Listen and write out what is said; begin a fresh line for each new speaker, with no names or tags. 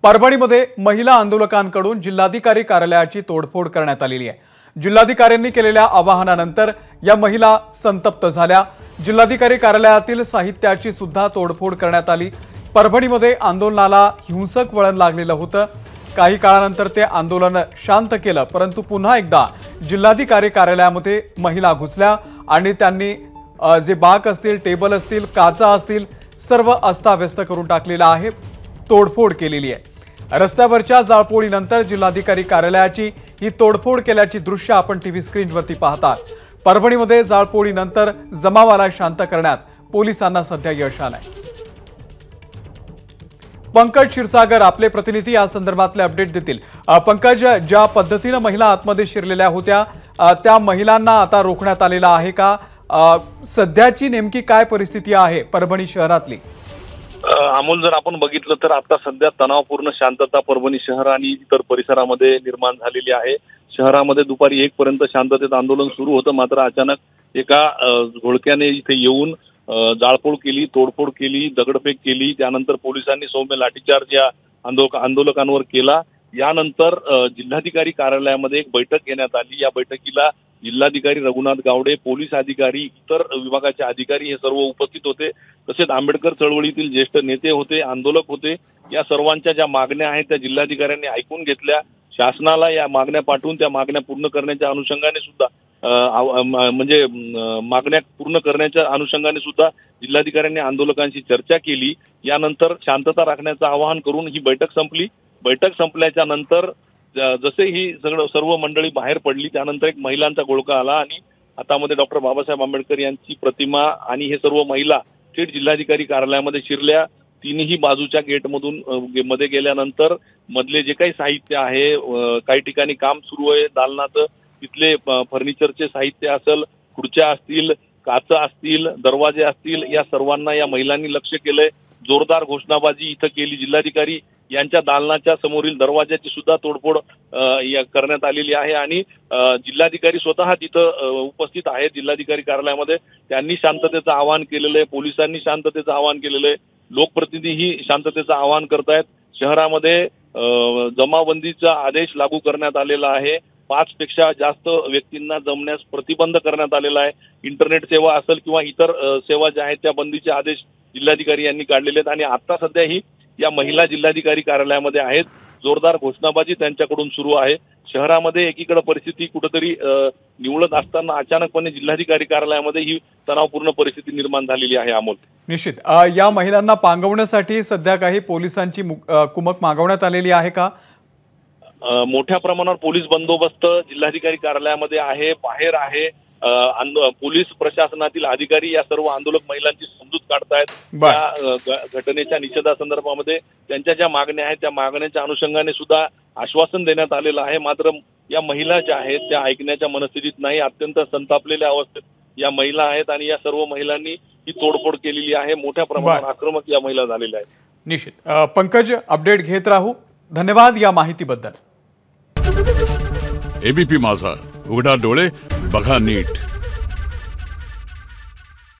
परभणीमध्ये महिला आंदोलकांकडून जिल्हाधिकारी कार्यालयाची तोडफोड करण्यात आलेली आहे। जिल्हाधिकाऱ्यांनी केलेल्या आवाहनानंतर या महिला संतप्त झाल्या। जिल्हाधिकारी कार्यालयातील साहित्याची सुद्धा तोडफोड करण्यात आली। परभणीमध्ये आंदोलनाला हिंसक वळण लागलेलं होतं। काही काळानंतर ते आंदोलन शांत केलं, परंतु पुन्हा एकदा जिल्हाधिकारी कार्यालयामध्ये महिला घुसल्या आणि त्यांनी जे बाक असतील, टेबल असतील, काचा असतील, सर्व अस्ताव्यस्त करून टाकलेलं आहे। तोडफोड केलेली आहे। रस्त्यावरच्या जाळपोळीनंतर जिल्हाधिकारी कार्यालयाची ही तोडफोड केल्याची दृश्य आपण टीव्ही स्क्रीनवरती पाहतात। परभणीमध्ये जाळपोळीनंतर जमावाला शांत करण्यात पोलिसांना सध्या यश आलंय। पंकज क्षीरसागर आपले प्रतिनिधी या संदर्भातले अपडेट देतील। पंकज, ज्या पद्धतीने महिला आतमध्ये शिरलेल्या होत्या त्या महिलांना आता रोखण्यात आलेला आहे का? सध्याची नेमकी काय परिस्थिती आहे परभणी शहरातली?
अमोल, जर आपण बघितलं तर आता सध्या तणावपूर्ण शांतता परभणी शहर आणि इतर परिसरामध्ये निर्माण झालेली आहे। शहरामध्ये दुपारी 1 पर्यंत शांततेत आंदोलन सुरू होतं, मात्र अचानक एका घोळक्याने इथे येऊन जाळपोळ केली, तोडफोड केली, दगडफेक केली। त्यानंतर पोलिसांनी सौम्य लाठीचार्ज या आंदोलकांवर केला। यानंतर जिल्हाधिकारी कार्यालयामध्ये एक बैठक घेण्यात आली। या बैठकीला जिल्हाधिकारी रघुनाथ गावडे, पोलीस अधिकारी, इतर विभागाचे अधिकारी हे सर्व उपस्थित होते। तसेच आंबेडकर चळवळीतील ज्येष्ठ नेते होते, आंदोलक होते। या सर्वांच्या ज्या मागण्या आहेत त्या जिल्हाधिकाऱ्यांनी ऐकून घेतल्या। शासनाला या मागण्या पाठवून त्या मागण्या पूर्ण करण्याच्या अनुषंगाने सुद्धा मागण्या पूर्ण करण्याच्या अनुषंगाने सुद्धा जिल्हाधिकाऱ्यांनी आंदोलकांशी चर्चा केली। यानंतर शांतता राखण्याचं आवाहन करून ही बैठक संपली। बैठक संपल्याच्या नंतर जसे ही सर्व मंडळी बाहेर पडली, त्यानंतर एक महिलांचा घोळका आला आणि हातामध्ये डॉक्टर बाबासाहेब आंबेडकर यांची प्रतिमा आणि हे सर्व महिला थेट जिल्हाधिकारी कार्यालयामध्ये शिरल्या। तिन्ही बाजूच्या गेटमधून मध्ये गेल्यानंतर मधले जे काही साहित्य आहे, काही ठिकाणी काम सुरू आहे दालनाचं, तिथले फर्निचरचे साहित्य असेल, खुर्च्या असतील, काचा असतील, दरवाजे असतील, या सर्वांना या महिलांनी लक्ष केलंय। जोरदार घोषणाबाजी इथं केली। जिल्हाधिकारी यांच्या दालनाच्या समोरील दरवाजाची सुद्धा तोडफोड करण्यात आलेली आहे आणि जिल्हाधिकारी स्वतः तिथं उपस्थित आहेत जिल्हाधिकारी कार्यालयामध्ये। त्यांनी शांततेचं आवाहन केलेलं आहे, पोलिसांनी शांततेचं आवाहन केलेलं आहे, लोकप्रतिनिधी शांततेचं आवाहन करतायत। शहरामध्ये जमावबंदीचा आदेश लागू करण्यात आलेला आहे। 5 पेक्षा जास्त व्यक्तींना जमण्यास प्रतिबंध करण्यात आलेला आहे। इंटरनेट सेवा असेल किंवा इतर सेवा ज्या आहेत त्या बंदीचे आदेश जिल्हाधिकारी यांनी काढलेले आहेत आणि आता सध्या ही या महिला जिल्हाधिकारी कार्यालयामध्ये आहेत। जोरदार घोषणाबाजी त्यांच्याकडून सुरू आहे। शहरामध्ये एकीकडे परिस्थिती कुठेतरी निवळत असताना अचानकपणे जिल्हाधिकारी कार्यालयामध्ये ही तणावपूर्ण परिस्थिती निर्माण झालेली आहे। अमोल,
निश्चित या महिलांना पांगवण्यासाठी सध्या काही पोलिसांची कुमक मागवण्यात आलेली आहे का?
मोठ्या प्रमाणावर पोलीस बंदोबस्त जिल्हाधिकारी कार्यालयामध्ये आहे, बाहेर आहे। पोलीस प्रशासनातील अधिकारी या सर्व आंदोलक महिलांची समजूत काढतायत। या घटनेच्या निषेधासंदर्भामध्ये त्यांच्या ज्या मागण्या आहेत त्या मागण्याच्या अनुषंगाने सुद्धा आश्वासन देण्यात आलेलं आहे। मात्र या महिला ज्या आहेत त्या ऐकण्याच्या मनस्थितीत नाही, अत्यंत संतापलेल्या अवस्थेत या महिला आहेत आणि या सर्व महिलांनी ही तोडफोड केलेली आहे। मोठ्या प्रमाणावर आक्रमक या महिला झालेल्या आहेत।
निश्चित पंकज, अपडेट घेत राहू। धन्यवाद या माहितीबद्दल।
एबीपी माझा, उघडा डोळे बघा नीट।